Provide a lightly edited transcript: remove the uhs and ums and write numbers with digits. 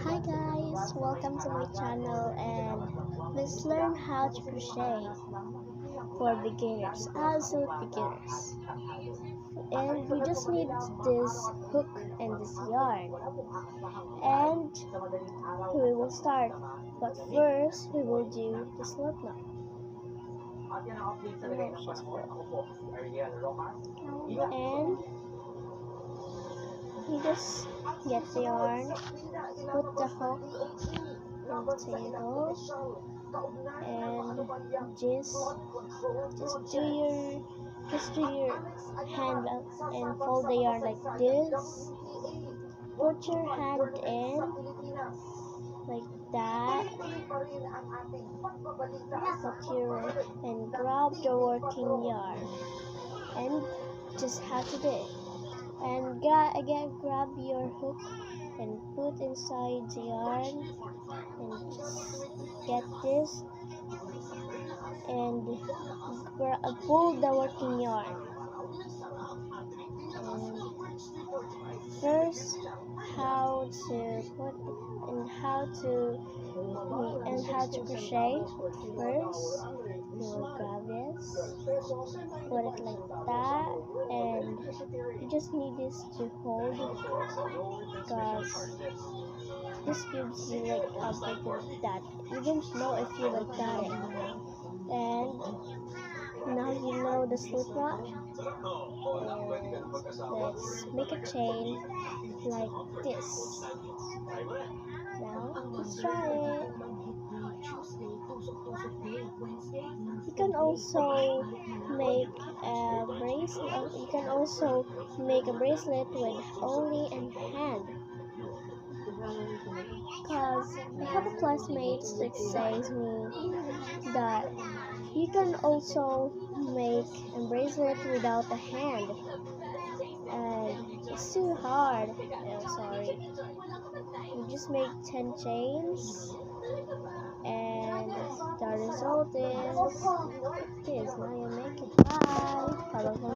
Hi guys, welcome to my channel and let's learn how to crochet for beginners, absolute beginners. And we just need this hook and this yarn. And we will start. But first, we will do the slip knot. And you just get the yarn, put the hook in the table, and just do your hand up and fold the yarn like this. Put your hand in like that. And grab the working yarn and just have to do it. And again grab your hook and put inside the yarn and just get this and pull the working yarn. And first, how to put and how to crochet. First, you will grab this, put it like that, and you just need this to hold because this gives you like a bit that you didn't know if you like got it. And now you know the slip knot. And let's make a chain like this. Now let's try it. You can also make a bracelet. You can also make a bracelet with only a hand. Cause I have a classmate that says me that you can also make a bracelet without a hand, and it's too hard. I'm sorry. You just make 10 chains, and the result is this. Now you make it. Bye. Follow